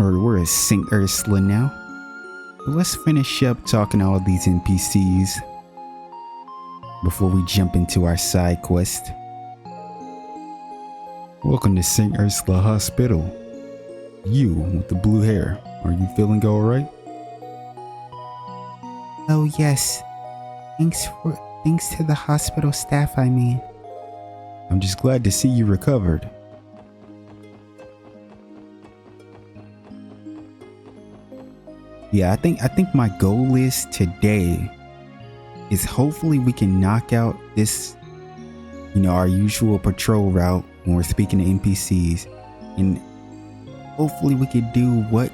We're at St. Ursula now. But let's finish up talking to all these NPCs before we jump into our side quest. Welcome to St. Ursula Hospital. You with the blue hair, are you feeling alright? Oh yes. Thanks to the hospital staff, I mean. I'm just glad to see you recovered. Yeah, I think my goal is today is hopefully we can knock out this, our usual patrol route when we're speaking to NPCs, and hopefully we could do what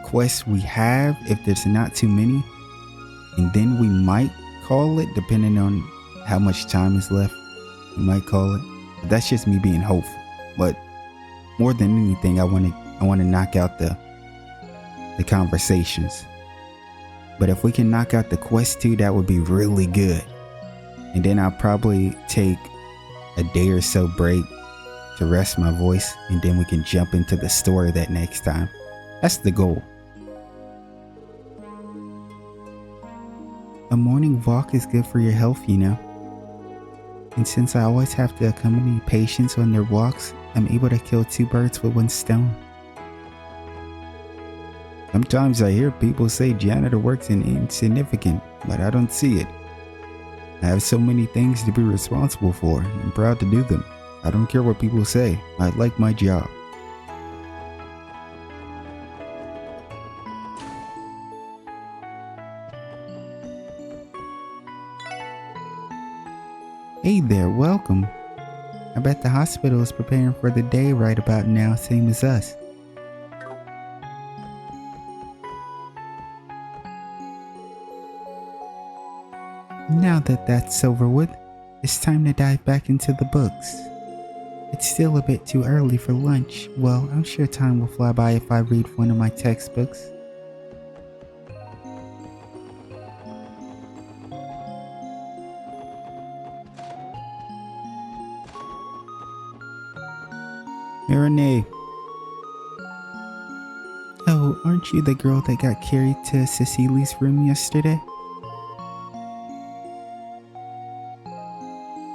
quests we have if there's not too many, and then we might call it, depending on how much time is left. We might call it. But that's just me being hopeful. But more than anything, I want to knock out the conversations. But if we can knock out the quest too, that would be really good. And then I'll probably take a day or so break to rest my voice, and then we can jump into the story that next time. That's the goal. A morning walk is good for your health, And since I always have to accompany patients on their walks, I'm able to kill 2 birds with 1 stone. Sometimes I hear people say janitor work's insignificant, but I don't see it. I have so many things to be responsible for. I'm proud to do them. I don't care what people say. I like my job. Hey there, welcome. I bet the hospital is preparing for the day right about now, same as us. Now that that's over with, it's time to dive back into the books. It's still a bit too early for lunch. Well, I'm sure time will fly by if I read one of my textbooks. Renee. Oh, aren't you the girl that got carried to Cecile's room yesterday?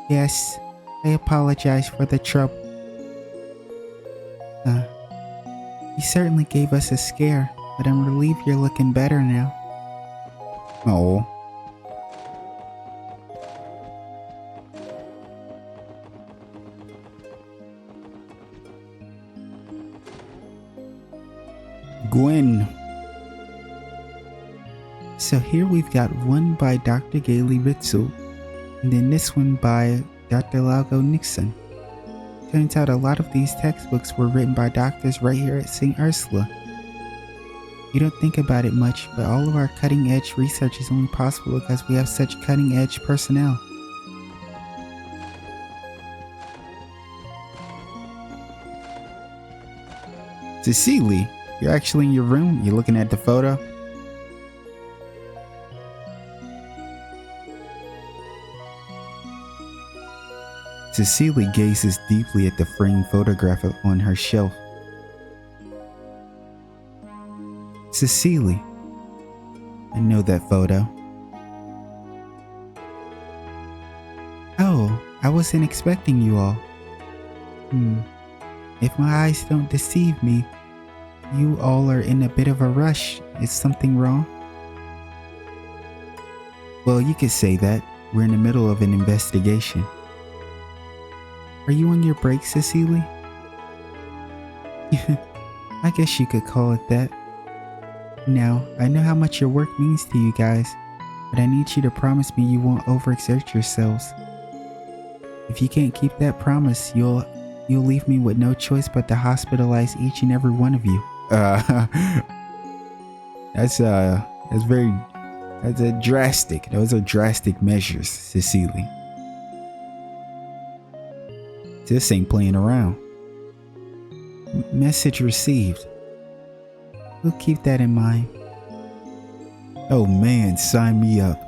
Yes, I apologize for the trouble. You certainly gave us a scare, but I'm relieved you're looking better now. Oh. Gwen. So here we've got one by Dr. Gailey Ritzel, and then this one by Dr. Lago Nixon. Turns out a lot of these textbooks were written by doctors right here at St. Ursula. You don't think about it much, but all of our cutting-edge research is only possible because we have such cutting-edge personnel. Cecile, you're actually in your room? You're looking at the photo? Cecile gazes deeply at the framed photograph on her shelf. Cecile, I know that photo. Oh, I wasn't expecting you all. If my eyes don't deceive me, you all are in a bit of a rush. Is something wrong? Well, you could say that. We're in the middle of an investigation. Are you on your break, Cecile? I guess you could call it that. Now, I know how much your work means to you guys, but I need you to promise me you won't overexert yourselves. If you can't keep that promise, you'll leave me with no choice but to hospitalize each and every one of you. That's drastic. Those are drastic measures, Cecile. This ain't playing around. Message received. We'll keep that in mind. Oh man, sign me up.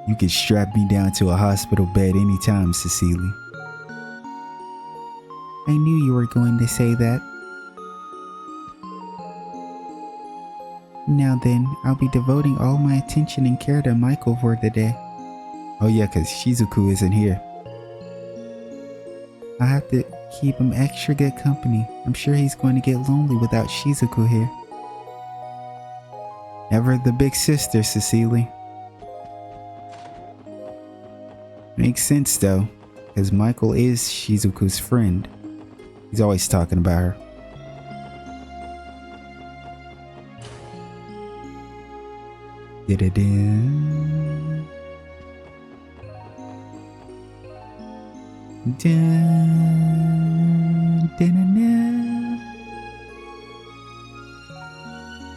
You can strap me down to a hospital bed anytime, Cecile. I knew you were going to say that. Now then, I'll be devoting all my attention and care to Michael for the day. Oh yeah, cause Shizuku isn't here. I'll have to keep him extra good company. I'm sure he's going to get lonely without Shizuku here. Ever the big sister, Cecile. Makes sense though, because Michael is Shizuku's friend. He's always talking about her. Da-da-da.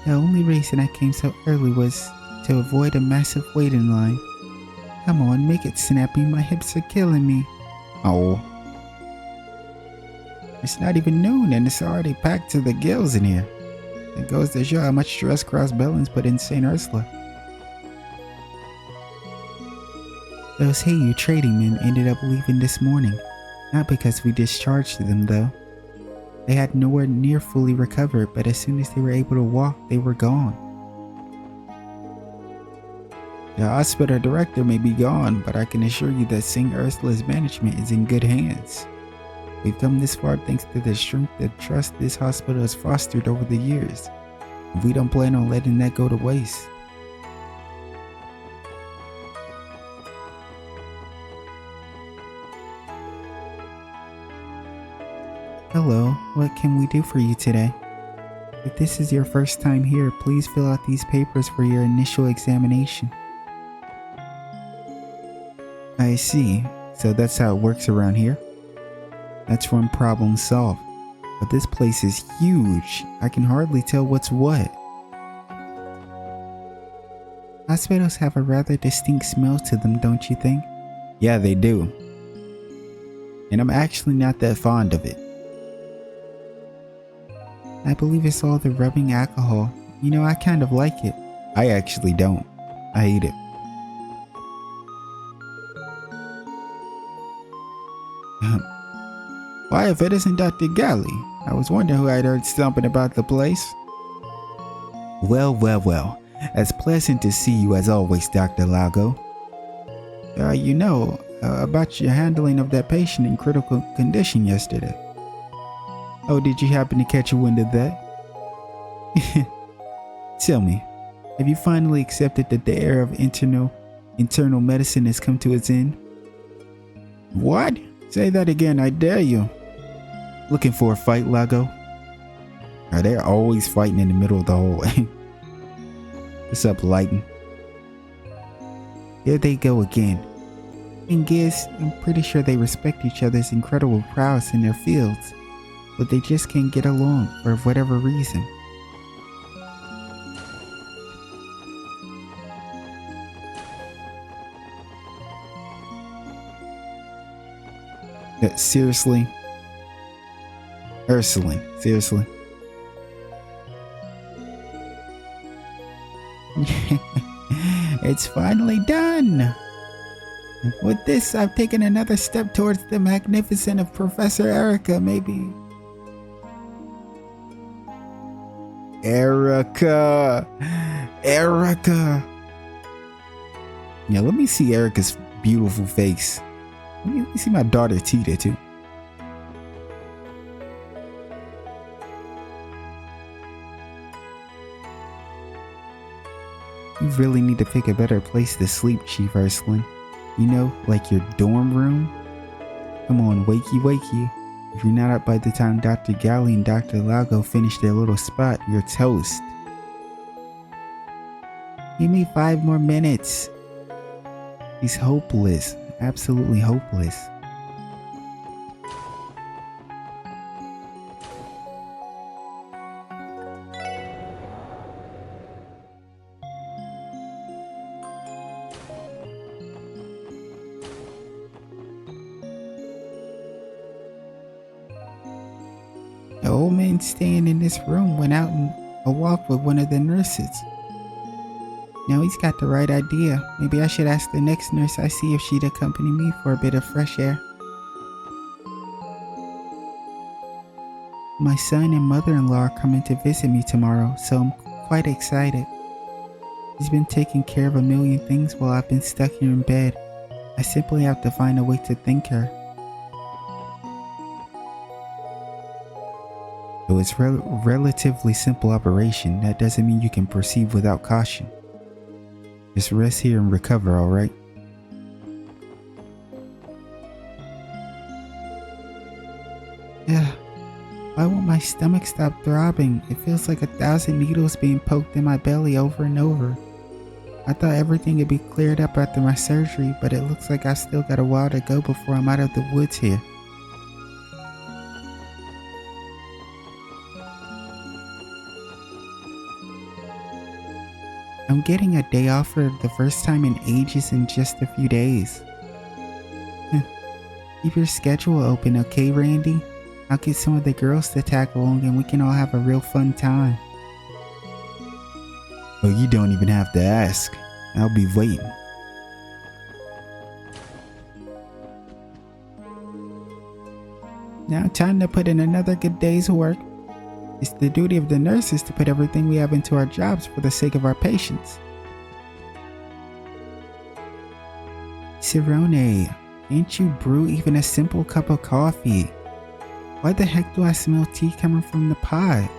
The only reason I came so early was to avoid a massive waiting line. Come on, make it snappy, my hips are killing me. Oh. It's not even noon and it's already packed to the gills in here. It goes to show how much stress Cross Bellins put in St. Ursula. Those Heiyu trading men ended up leaving this morning. Not because we discharged them though. They had nowhere near fully recovered, but as soon as they were able to walk, they were gone. The hospital director may be gone, but I can assure you that St. Ursula's management is in good hands. We've come this far thanks to the strength and trust this hospital has fostered over the years. We don't plan on letting that go to waste. Hello, what can we do for you today? If this is your first time here, please fill out these papers for your initial examination. I see. So that's how it works around here? That's one problem solved. But this place is huge. I can hardly tell what's what. Hospitals have a rather distinct smell to them, don't you think? Yeah, they do. And I'm actually not that fond of it. I believe it's all the rubbing alcohol. You know, I kind of like it. I actually don't. I hate it. Why, if it isn't Dr. Galley? I was wondering who I'd heard stomping about the place. Well, well, well. It's pleasant to see you as always, Dr. Lago. About your handling of that patient in critical condition yesterday. Oh, did you happen to catch a wind of that? Tell me, have you finally accepted that the era of internal medicine has come to its end? What? Say that again, I dare you. Looking for a fight, Lago? They're always fighting in the middle of the hallway. What's up, Lighten? Here they go again. Thing is, I'm pretty sure they respect each other's incredible prowess in their fields, but they just can't get along for whatever reason. Seriously? Ursuline, seriously? It's finally done! With this, I've taken another step towards the magnificent of Professor Erica, maybe. Erica! Erica! Yeah, let me see Erica's beautiful face. Let me see my daughter Tita too. You really need to pick a better place to sleep, Chief Ursuline. You know, like your dorm room? Come on, wakey wakey. If you're not up by the time Dr. Galley and Dr. Lago finish their little spot, you're toast. Give me 5 more minutes. He's hopeless. Absolutely hopeless. The old man staying in this room went out on a walk with one of the nurses. Now he's got the right idea. Maybe I should ask the next nurse I see if she'd accompany me for a bit of fresh air. My son and mother-in-law are coming to visit me tomorrow, so I'm quite excited. She's been taking care of a million things while I've been stuck here in bed. I simply have to find a way to thank her. Though it's relatively simple operation, that doesn't mean you can proceed without caution. Just rest here and recover, alright? Yeah. Why won't my stomach stop throbbing? It feels like 1,000 needles being poked in my belly over and over. I thought everything would be cleared up after my surgery, but it looks like I still got a while to go before I'm out of the woods here. I'm getting a day off for the first time in ages in just a few days. Keep your schedule open, okay, Randy? I'll get some of the girls to tag along and we can all have a real fun time. Oh, you don't even have to ask. I'll be waiting. Now time to put in another good day's work. It's the duty of the nurses to put everything we have into our jobs for the sake of our patients. Cerrone, can't you brew even a simple cup of coffee? Why the heck do I smell tea coming from the pot?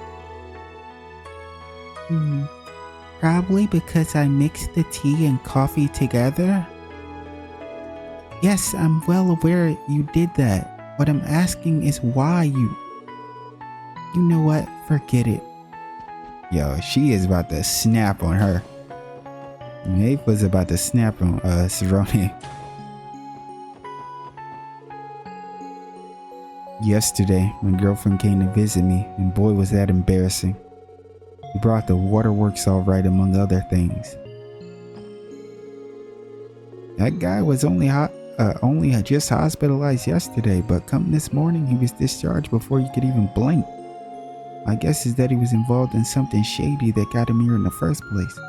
Probably because I mixed the tea and coffee together? Yes, I'm well aware you did that. What I'm asking is why you... You know what? Forget it. Yo, she is about to snap on her. Maeve was about to snap on Cerrone. Yesterday, my girlfriend came to visit me, and boy was that embarrassing. He brought the waterworks all right among other things. That guy was only just hospitalized yesterday, but come this morning he was discharged before you could even blink. My guess is that he was involved in something shady that got him here in the first place.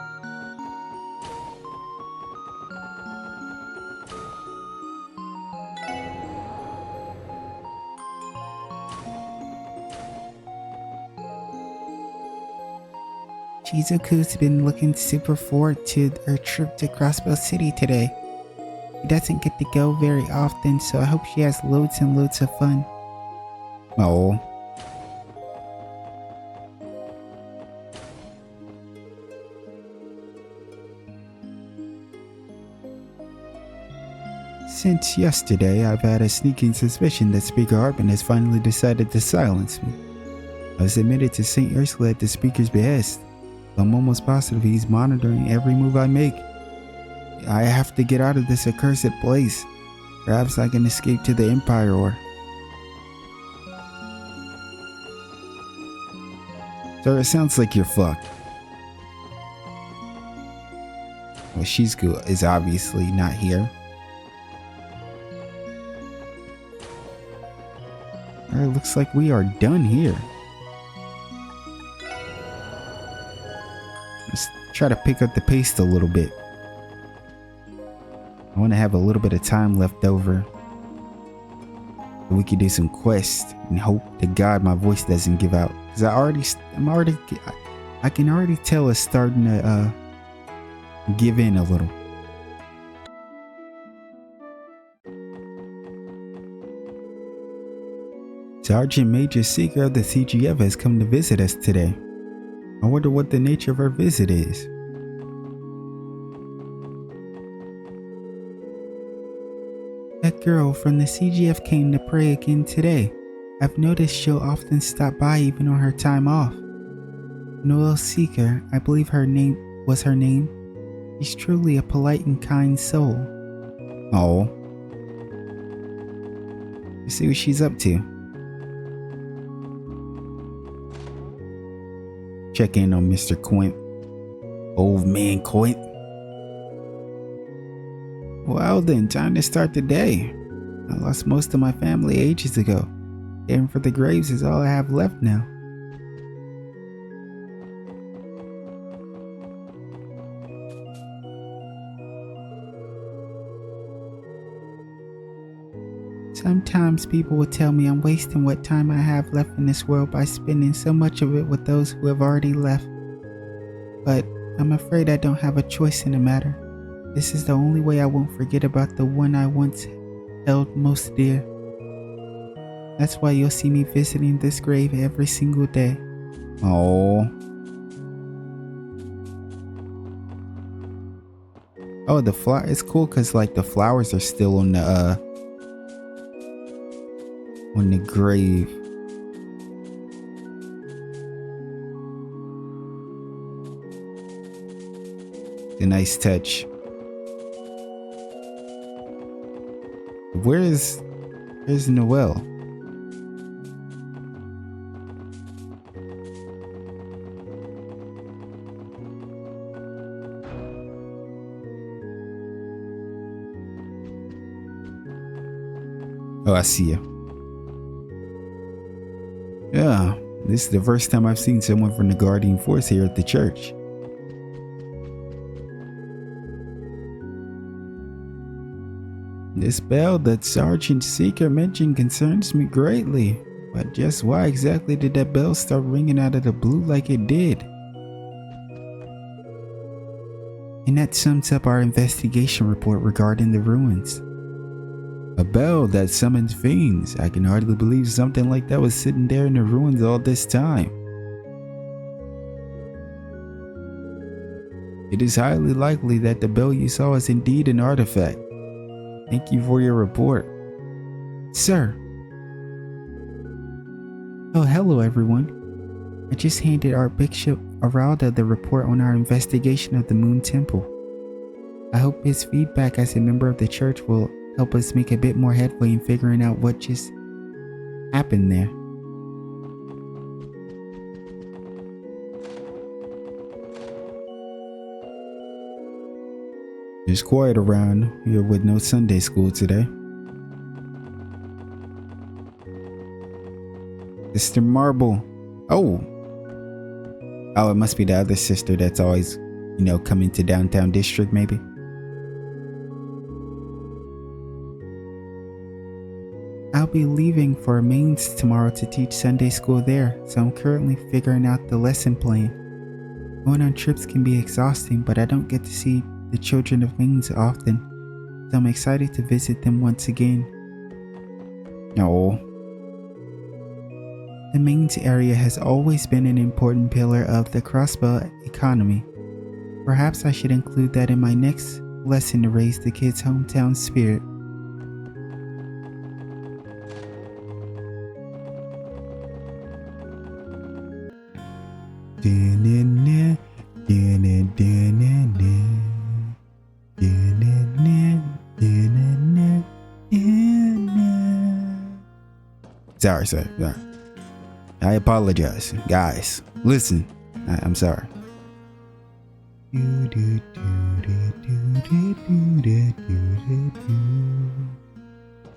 Shizuku's been looking super forward to her trip to Crossbow City today. She doesn't get to go very often, so I hope she has loads and loads of fun. Oh. Since yesterday, I've had a sneaking suspicion that Speaker Hartman has finally decided to silence me. I was admitted to St. Ursula at the Speaker's behest. I'm almost positive he's monitoring every move I make. I have to get out of this accursed place. Perhaps I can escape to the Empire or... Sir, it sounds like you're fucked. Well, Shizuku is obviously not here. It looks like we are done here. Let's try to pick up the pace a little bit. I want to have a little bit of time left over so we can do some quests and hope to God my voice doesn't give out, because I can already tell it's starting to give in a little. Sergeant Major Seeker of the CGF has come to visit us today. I wonder what the nature of her visit is. That girl from the CGF came to pray again today. I've noticed she'll often stop by even on her time off. Noel Seeker, I believe her name. She's truly a polite and kind soul. Oh. Let's see what she's up to. Check in on Mr. Quint. Old man Quint. Well then, time to start the day. I lost most of my family ages ago. Caring for the graves is all I have left now. Sometimes people will tell me I'm wasting what time I have left in this world by spending so much of it with those who have already left. but I'm afraid I don't have a choice in the matter. This is the only way I won't forget about the one I once held most dear. That's why you'll see me visiting this grave every single day. Oh. Oh, the flower. It's cool because like the flowers are still on the grave. A nice touch. Where's Noelle? Oh, I see you. Yeah, this is the first time I've seen someone from the Guardian Force here at the church. This bell that Sergeant Seeker mentioned concerns me greatly, but just why exactly did that bell start ringing out of the blue like it did? And that sums up our investigation report regarding the ruins. A bell that summons fiends. I can hardly believe something like that was sitting there in the ruins all this time. It is highly likely that the bell you saw is indeed an artifact. Thank you for your report. Sir. Oh, hello everyone. I just handed Archbishop Aralda the report on our investigation of the Moon Temple. I hope his feedback as a member of the church will help us make a bit more headway in figuring out what just happened there. It's quiet around here with no Sunday school today. Sister Marble. Oh, it must be the other sister that's always, coming to downtown district maybe. I'll be leaving for Mainz tomorrow to teach Sunday school there, so I'm currently figuring out the lesson plan. Going on trips can be exhausting, but I don't get to see the children of Mainz often, so I'm excited to visit them once again. Oh. The Mainz area has always been an important pillar of the crossbow economy. Perhaps I should include that in my next lesson to raise the kids' hometown spirit. Sorry. I apologize. Guys, listen. I'm sorry.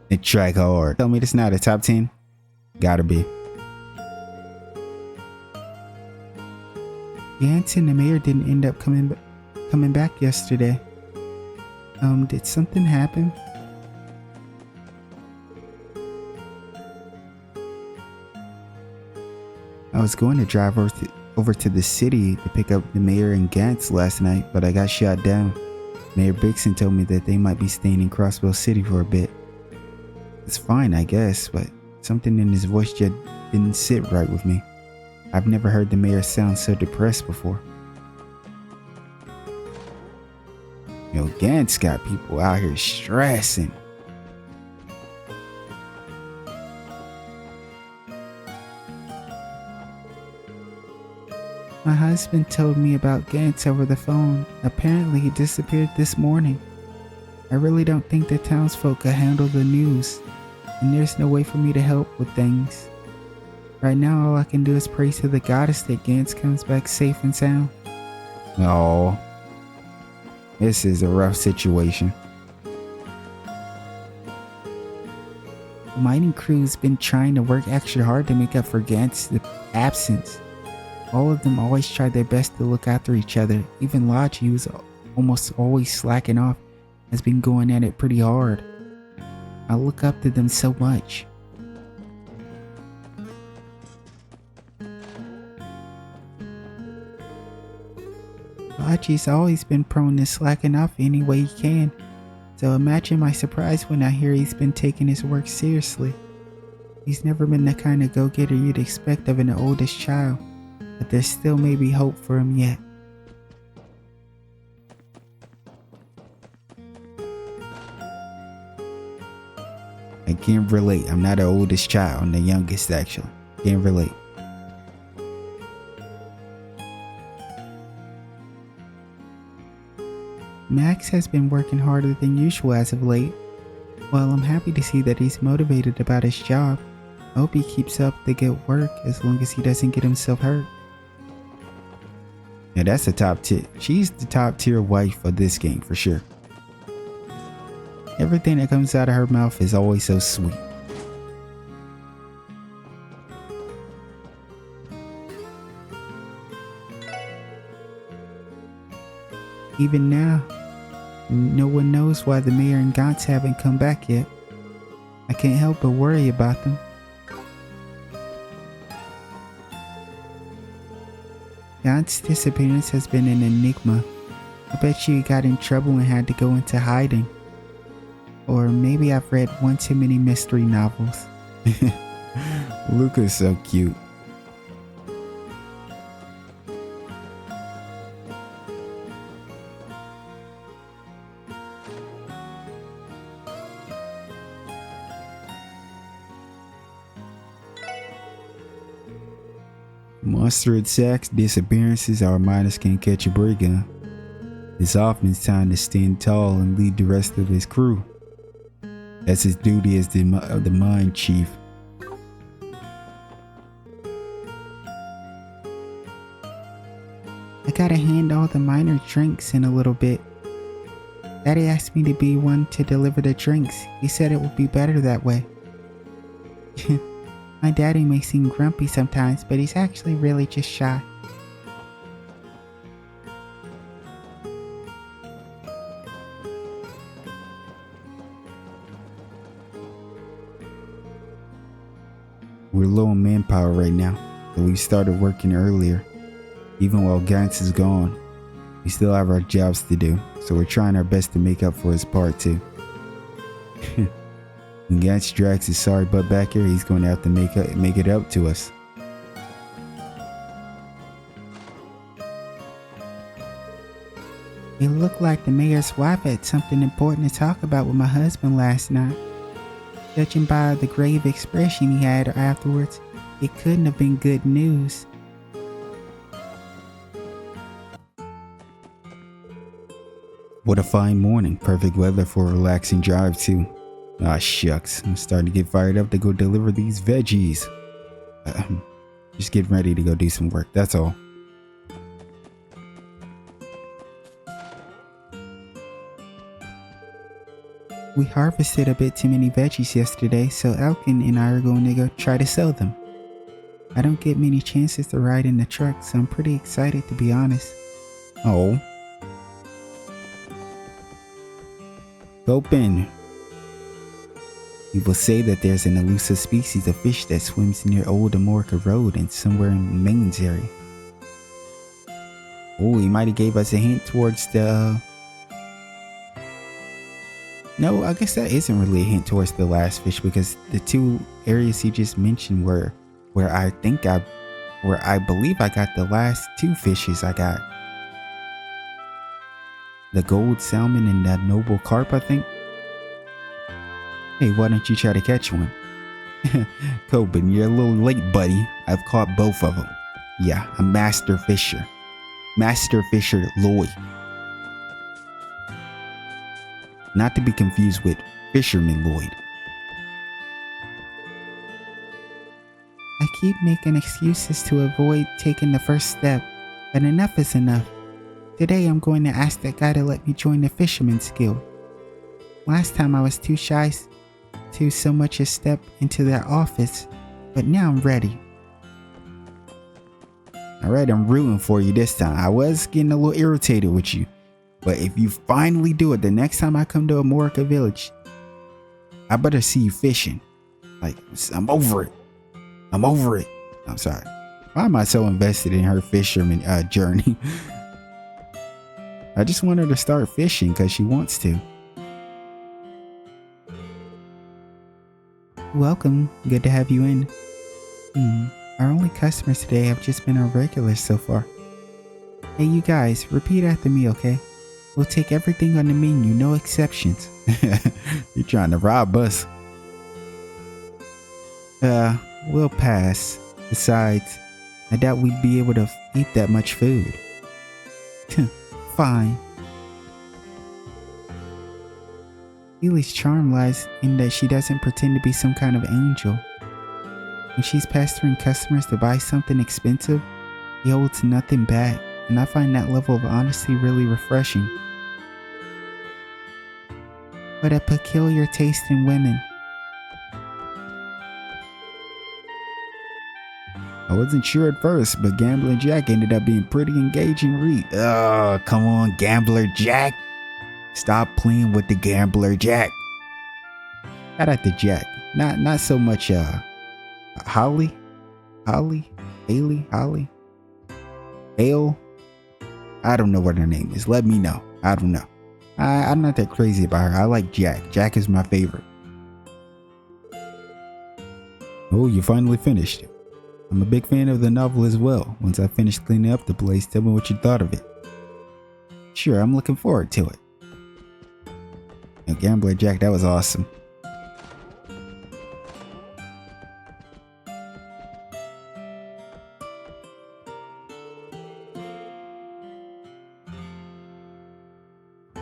It track hard. Tell me this not a top 10? Gotta be. Gantz and the mayor didn't end up coming back yesterday. Did something happen? I was going to drive over to the city to pick up the mayor and Gantz last night, but I got shot down. Mayor Bixon told me that they might be staying in Crossbow City for a bit. It's fine, I guess, but something in his voice just didn't sit right with me. I've never heard the mayor sound so depressed before. Gantz got people out here stressing. My husband told me about Gantz over the phone. Apparently he disappeared this morning. I really don't think the townsfolk can handle the news, and there's no way for me to help with things. Right now all I can do is pray to the goddess that Gantz comes back safe and sound. Oh, this is a rough situation. The mining crew's been trying to work extra hard to make up for Gantz's absence. All of them always try their best to look after each other. Even Lodge, who's almost always slacking off, has been going at it pretty hard. I look up to them so much. Archie's always been prone to slacking off any way he can, so imagine my surprise when I hear he's been taking his work seriously. He's never been the kind of go-getter you'd expect of an oldest child, but there still may be hope for him yet. I can't relate. I'm not the oldest child. I'm the youngest, actually. Can't relate. Max has been working harder than usual as of late. Well, I'm happy to see that he's motivated about his job. I hope he keeps up the good work as long as he doesn't get himself hurt. Yeah, that's a top tier. She's the top tier wife of this game for sure. Everything that comes out of her mouth is always so sweet. Even now, no one knows why the mayor and Gantz haven't come back yet. I can't help but worry about them. Gantz's disappearance has been an enigma. I bet you he got in trouble and had to go into hiding. Or maybe I've read one too many mystery novels. Luca's so cute. Monster attacks, disappearances, our miners can't catch a break on. It's often time to stand tall and lead the rest of his crew. That's his duty as the mine chief. I gotta hand all the miner drinks in a little bit. Daddy asked me to be one to deliver the drinks. He said it would be better that way. My daddy may seem grumpy sometimes, but he's actually really just shy. We're low on manpower right now, so we started working earlier. Even while Gantz is gone, we still have our jobs to do, so we're trying our best to make up for his part too. When Gantz drags his sorry butt back here, he's going to have to make it up to us. It looked like the mayor's wife had something important to talk about with my husband last night. Judging by the grave expression he had afterwards, it couldn't have been good news. What a fine morning. Perfect weather for a relaxing drive too. Ah, shucks. I'm starting to get fired up to go deliver these veggies. Just getting ready to go do some work, that's all. We harvested a bit too many veggies yesterday, so Elkin and I are going to go try to sell them. I don't get many chances to ride in the truck, so I'm pretty excited to be honest. Oh. Open. People say that there's an elusive species of fish that swims near Old Amorica Road and somewhere in Maine's area. Oh, he might have gave us a hint towards the... No, I guess that isn't really a hint towards the last fish, because the two areas he just mentioned were where I believe I got the last two fishes I got. The gold salmon and that noble carp, I think. Hey, why don't you try to catch one? Coben, you're a little late, buddy. I've caught both of them. Yeah, a master fisher. Master fisher Lloyd. Not to be confused with Fisherman Lloyd. I keep making excuses to avoid taking the first step, but enough is enough. Today I'm going to ask that guy to let me join the Fisherman's Guild. Last time I was too shy to so much as step into their office, but now I'm ready. Alright, I'm rooting for you this time. I was getting a little irritated with you. But if you finally do it, the next time I come to Amorica Village, I better see you fishing. Like, I'm over it. I'm over it. I'm sorry. Why am I so invested in her fisherman journey? I just want her to start fishing because she wants to. Welcome. Good to have you in. Our only customers today have just been our regulars so far. Hey, you guys, repeat after me, okay? We'll take everything on the menu, no exceptions. You're trying to rob us. We'll pass. Besides, I doubt we'd be able to eat that much food. Fine. Keely's charm lies in that she doesn't pretend to be some kind of angel. When she's pestering customers to buy something expensive, he holds nothing back, and I find that level of honesty really refreshing. What a peculiar taste in women. I wasn't sure at first, but Gambler Jack ended up being pretty engaging read. Oh, come on, Gambler Jack. Stop playing with the Gambler Jack. Shout out to Jack. Not so much Holly. Ale. I don't know what her name is. Let me know. I don't know. I'm not that crazy about her. I like Jack. Jack is my favorite. Oh, you finally finished it. I'm a big fan of the novel as well. Once I finish cleaning up the place, tell me what you thought of it. Sure, I'm looking forward to it. And Gambler Jack, that was awesome.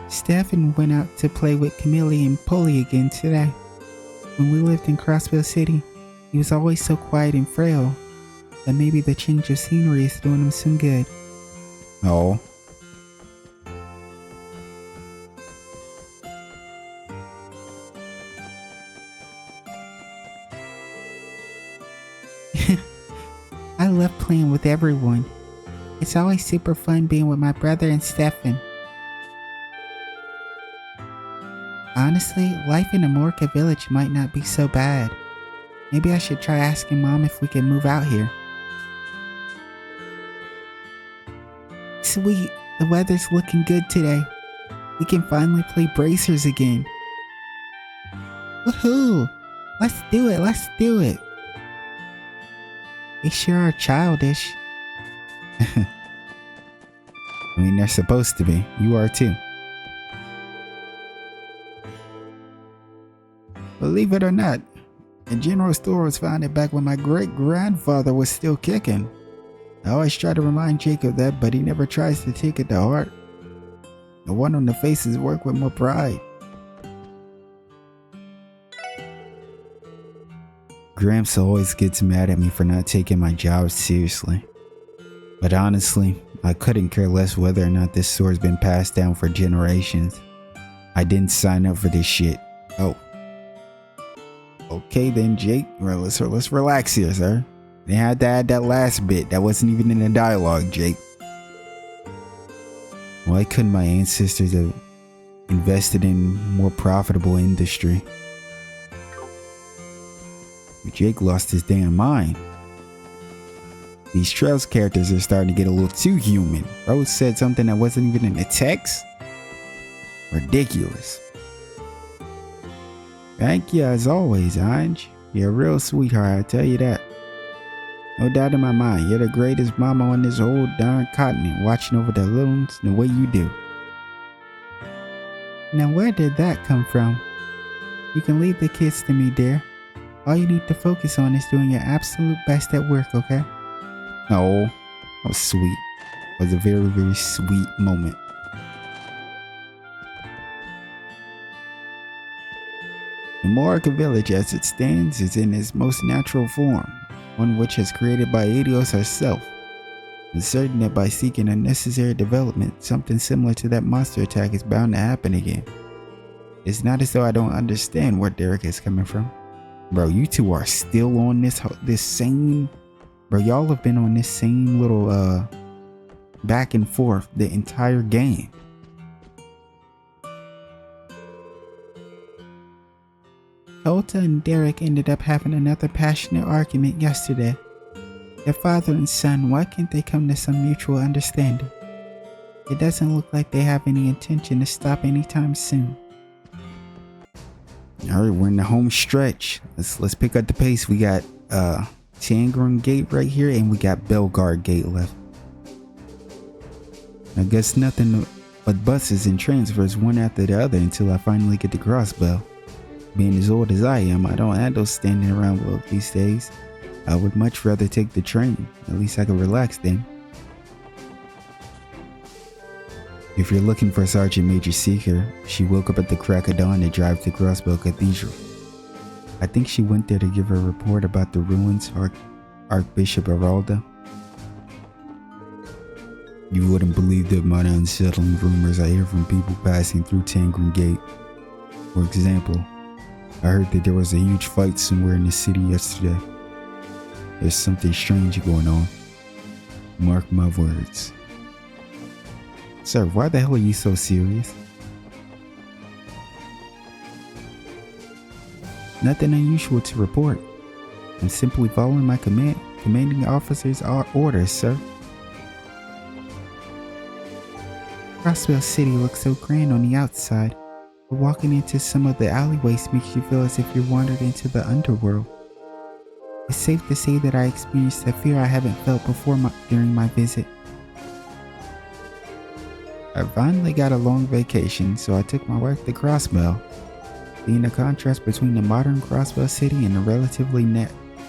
Stefan went out to play with Camille and Polly again today. When we lived in Crossville City, he was always so quiet and frail, but maybe the change of scenery is doing him some good. Oh. I love playing with everyone. It's always super fun being with my brother and Stefan. Honestly, life in Amorca Village might not be so bad. Maybe I should try asking Mom if we can move out here. Sweet, the weather's looking good today. We can finally play bracers again. Woohoo! Let's do it. They sure are childish. I mean, they're supposed to be. You are too. Believe it or not, the general store was founded back when my great-grandfather was still kicking. I always try to remind Jake of that, but he never tries to take it to heart. The one on the faces work with more pride. Gramps always gets mad at me for not taking my job seriously. But honestly, I couldn't care less whether or not this store's been passed down for generations. I didn't sign up for this shit. Oh. Okay then, Jake. Well, let's relax here, sir. They had to add that last bit. That wasn't even in the dialogue, Jake. Why couldn't my ancestors have invested in more profitable industry? Jake lost his damn mind. These Trails characters are starting to get a little too human. Rose said something that wasn't even in the text. Ridiculous. Thank you as always, Ange. You're a real sweetheart, I tell you that. No doubt in my mind, you're the greatest mama on this whole darn continent, watching over the little ones the way you do. Now where did that come from? You can leave the kids to me, dear. All you need to focus on is doing your absolute best at work, okay? Oh, that was sweet. It was a very, very sweet moment. The Morika village as it stands is in its most natural form, one which is created by Adios herself. I'm certain that by seeking unnecessary development, something similar to that monster attack is bound to happen again. It's not as though I don't understand where Derek is coming from. Bro, you two are still on this same... Bro, y'all have been on this same little back and forth the entire game. Tota and Derek ended up having another passionate argument yesterday. Their father and son, why can't they come to some mutual understanding? It doesn't look like they have any intention to stop anytime soon. Alright, we're in the home stretch. Let's pick up the pace. We got Tangram Gate right here, and we got Belgard Gate left. I guess nothing but buses and transfers one after the other until I finally get to Crossbell. Being as old as I am, I don't handle standing around well these days. I would much rather take the train. At least I can relax then. If you're looking for Sergeant Major Seeker, she woke up at the crack of dawn to drive to Crossbell Cathedral. I think she went there to give a report about the ruins, Archbishop Aralda. You wouldn't believe the amount of unsettling rumors I hear from people passing through Tangram Gate. For example, I heard that there was a huge fight somewhere in the city yesterday. There's something strange going on. Mark my words. Sir, why the hell are you so serious? Nothing unusual to report. I'm simply following my commanding officer's orders, sir. Crossbell City looks so grand on the outside, but walking into some of the alleyways makes you feel as if you're wandered into the underworld. It's safe to say that I experienced a fear I haven't felt before during my visit. I finally got a long vacation, so I took my wife to Crossbell. Seeing the contrast between the modern Crossbell City and the relatively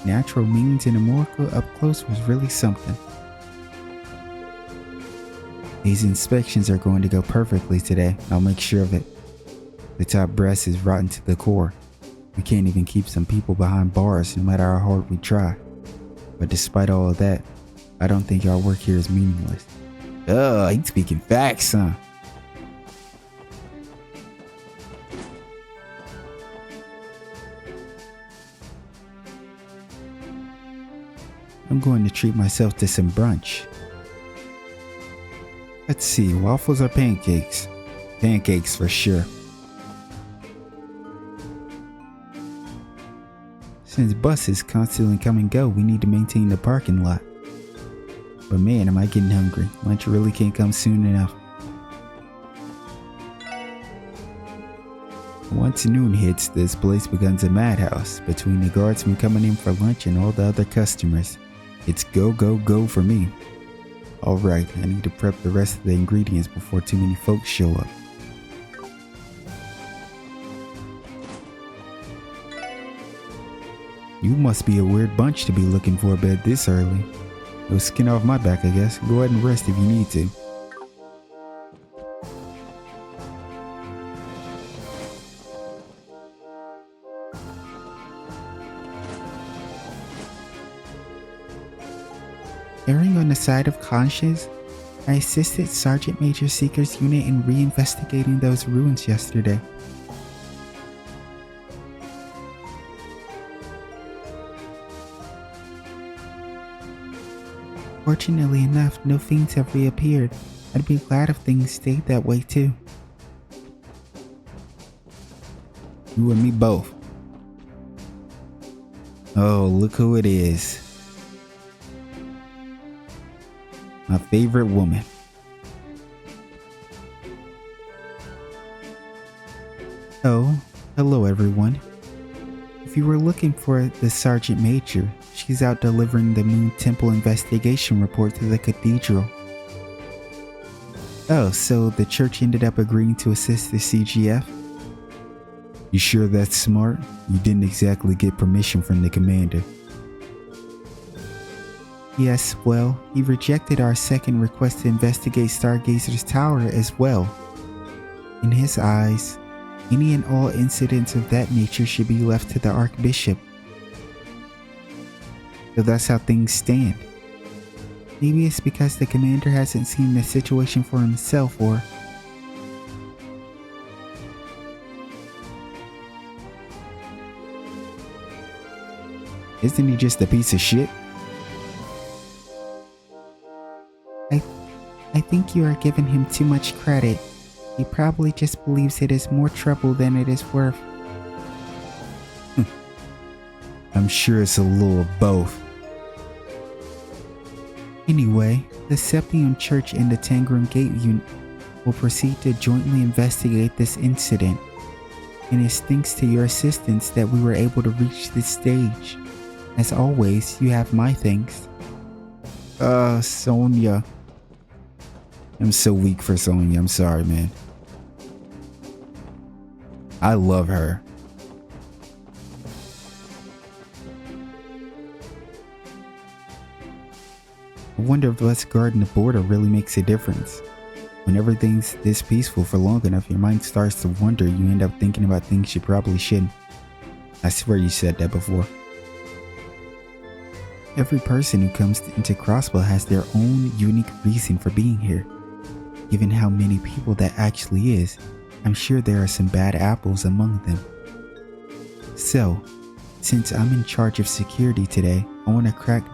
natural means in Amorica up close was really something. These inspections are going to go perfectly today. I'll make sure of it. The top brass is rotten to the core. We can't even keep some people behind bars no matter how hard we try. But despite all of that, I don't think our work here is meaningless. Oh, he's speaking facts, huh? I'm going to treat myself to some brunch. Let's see, waffles or pancakes? Pancakes for sure. Since buses constantly come and go, we need to maintain the parking lot. But man, am I getting hungry. Lunch really can't come soon enough. Once noon hits, this place becomes a madhouse. Between the guardsmen coming in for lunch and all the other customers, it's go, go, go for me. Alright, I need to prep the rest of the ingredients before too many folks show up. You must be a weird bunch to be looking for a bed this early. No skin off my back, I guess. Go ahead and rest if you need to. Erring on the side of conscience, I assisted Sergeant Major Seeker's unit in reinvestigating those ruins yesterday. Fortunately enough, no fiends have reappeared. I'd be glad if things stayed that way too. You and me both. Oh, look who it is. My favorite woman. Oh, hello everyone. If you were looking for the Sergeant Major, she's out delivering the Moon Temple investigation report to the cathedral. Oh, so the church ended up agreeing to assist the CGF? You sure that's smart? You didn't exactly get permission from the commander. Yes, well, he rejected our second request to investigate Stargazer's tower as well. In his eyes, any and all incidents of that nature should be left to the Archbishop. So that's how things stand. Maybe it's because the commander hasn't seen the situation for himself, or... Isn't he just a piece of shit? I think you are giving him too much credit. He probably just believes it is more trouble than it is worth. I'm sure it's a little of both. Anyway, the Septium Church and the Tangram Gate Unit will proceed to jointly investigate this incident, and it's thanks to your assistance that we were able to reach this stage. As always, you have my thanks. Sonia. I'm so weak for Sonia. I'm sorry, man. I love her. I wonder if us guarding the border really makes a difference. When everything's this peaceful for long enough, your mind starts to wander. You end up thinking about things you probably shouldn't. I swear you said that before. Every person who comes into Crossbow has their own unique reason for being here. Given how many people that actually is, I'm sure there are some bad apples among them. So, since I'm in charge of security today, I want to crack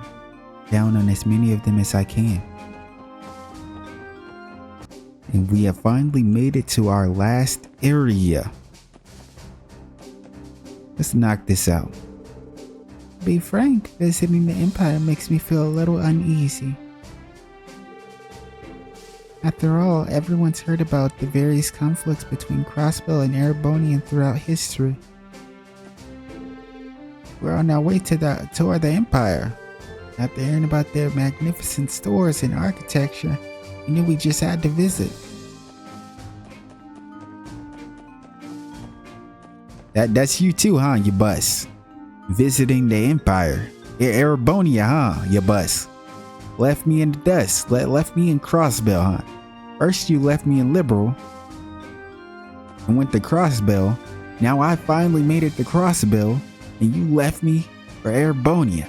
down on as many of them as I can. And we have finally made it to our last area. Let's knock this out. To be frank, visiting the Empire makes me feel a little uneasy. After all, everyone's heard about the various conflicts between Crossbow and Erebonian throughout history. We're on our way to the tour of the Empire. After hearing about their magnificent stores and architecture, we knew we just had to visit. That's you too, huh, you bus? Visiting the Empire. Erebonia, huh, you bus? Left me in the dust. Left me in Crossbell, huh? First you left me in Liberal and went to Crossbell. Now I finally made it to Crossbell and you left me for Erebonia.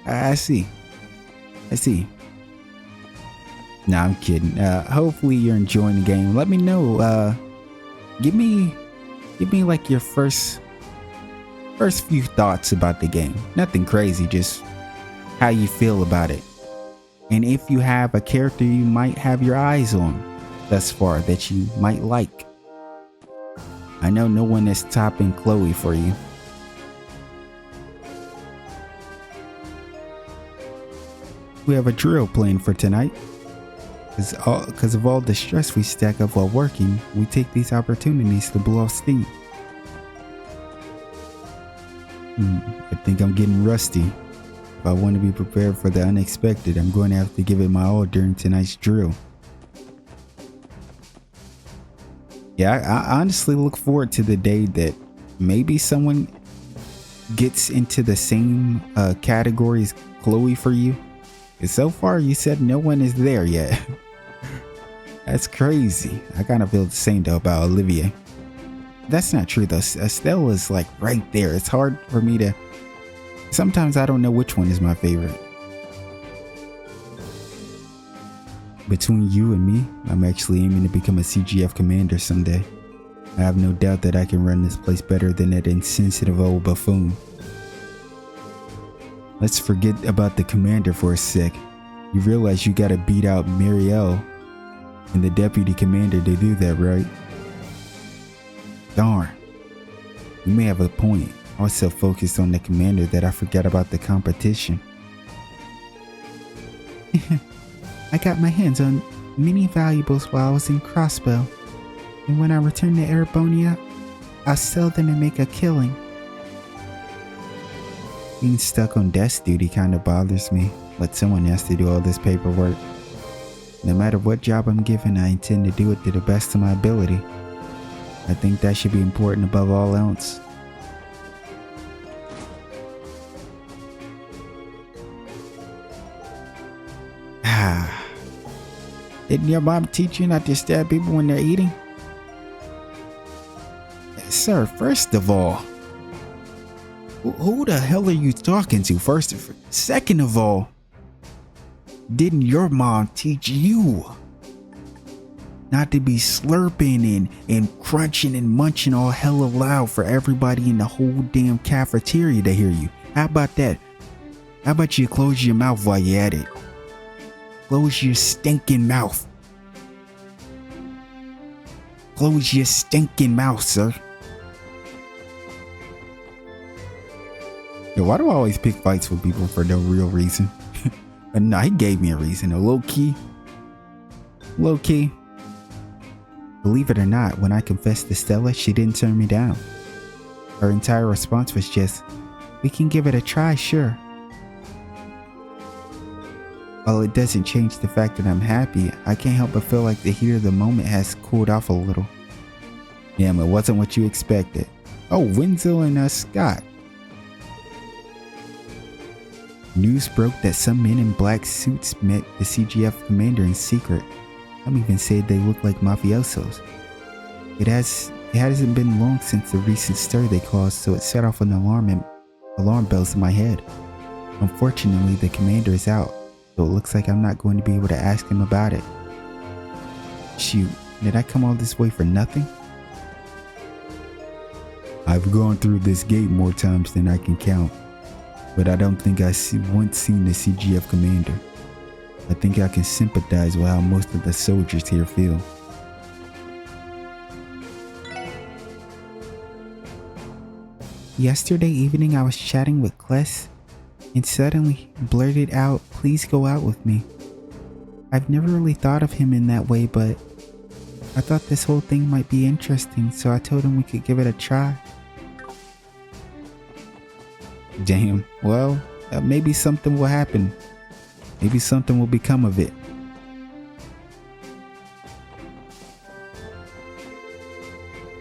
I see. Nah, I'm kidding. Hopefully you're enjoying the game. Let me know. Give me like your first few thoughts about the game. Nothing crazy, just how you feel about it. And if you have a character you might have your eyes on thus far that you might like. I know no one is topping Chloe for you. We have a drill planned for tonight. Because of all the stress we stack up while working, we take these opportunities to blow off steam. I think I'm getting rusty. If I want to be prepared for the unexpected, I'm going to have to give it my all during tonight's drill. Yeah, I honestly look forward to the day that maybe someone gets into the same category as Chloe for you. Because so far you said no one is there yet. That's crazy. I kind of feel the same though about Olivia. That's not true though. Estelle is like right there. It's hard for me to... Sometimes I don't know which one is my favorite. Between you and me, I'm actually aiming to become a CGF commander someday. I have no doubt that I can run this place better than that insensitive old buffoon. Let's forget about the commander for a sec. You realize you gotta beat out Marielle and the deputy commander to do that, right? Darn. You may have a point. I was so focused on the commander that I forgot about the competition. I got my hands on many valuables while I was in Crossbow, and when I return to Erebonia, I'll sell them and make a killing. Being stuck on desk duty kind of bothers me, but someone has to do all this paperwork. No matter what job I'm given, I intend to do it to the best of my ability. I think that should be important above all else. Didn't your mom teach you not to stab people when they're eating? Sir, first of all, who the hell are you talking to? Second of all, didn't your mom teach you not to be slurping and crunching and munching all hella loud for everybody in the whole damn cafeteria to hear you? How about that? How about you close your mouth while you're at it? Close your stinking mouth. Close your stinking mouth, sir. Yo, why do I always pick fights with people for no real reason? No, he gave me a reason. A low key. Believe it or not, when I confessed to Stella, she didn't turn me down. Her entire response was just, "We can give it a try, sure." While it doesn't change the fact that I'm happy, I can't help but feel like the heat of the moment has cooled off a little. Damn, it wasn't what you expected. Oh, Wenzel and Scott. News broke that some men in black suits met the CGF commander in secret. Some even said they looked like mafiosos. It hasn't been long since the recent stir they caused, so it set off an alarm bells in my head. Unfortunately, the commander is out, so it looks like I'm not going to be able to ask him about it. Shoot, did I come all this way for nothing? I've gone through this gate more times than I can count, but I don't think I once seen the CGF commander. I think I can sympathize with how most of the soldiers here feel. Yesterday evening I was chatting with Kless and suddenly blurted out, "Please go out with me." I've never really thought of him in that way, but I thought this whole thing might be interesting, so I told him we could give it a try. Damn, well, maybe something will happen. Maybe something will become of it.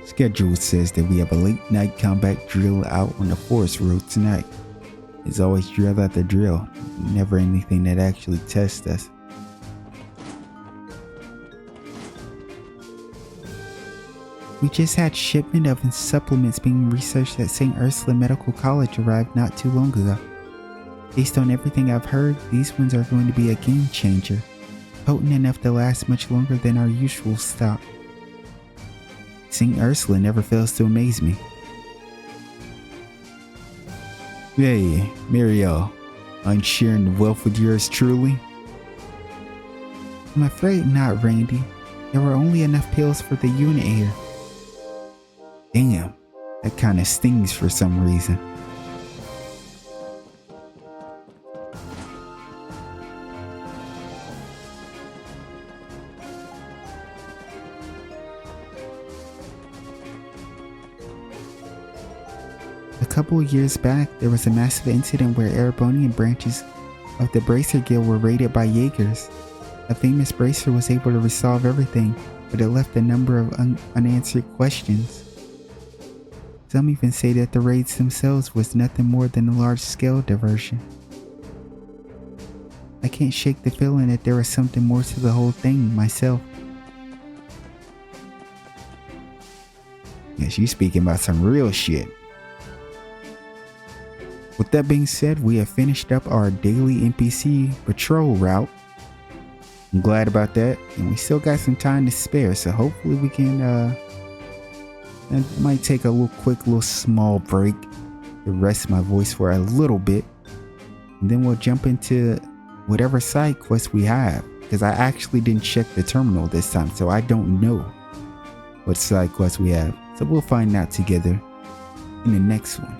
Schedule says that we have a late night combat drill out on the forest road tonight. There's always drill after drill, never anything that actually tests us. We just had shipment of supplements being researched at St. Ursula Medical College arrived not too long ago. Based on everything I've heard, these ones are going to be a game changer, potent enough to last much longer than our usual stock. St. Ursula never fails to amaze me. Hey, Muriel, aren't sharing the wealth with yours truly? I'm afraid not, Randy. There were only enough pills for the unit here. Damn, that kinda stings for some reason. A couple of years back, there was a massive incident where Erebonian branches of the Bracer Guild were raided by Jaegers. A famous Bracer was able to resolve everything, but it left a number of unanswered questions. Some even say that the raids themselves was nothing more than a large-scale diversion. I can't shake the feeling that there was something more to the whole thing myself. Yeah, she's speaking about some real shit. With that being said, we have finished up our daily NPC patrol route. I'm glad about that, and we still got some time to spare, so hopefully we can I might take a quick small break to rest my voice for a little bit, and then we'll jump into whatever side quest we have, because I actually didn't check the terminal this time, so I don't know what side quest we have. So we'll find out together in the next one.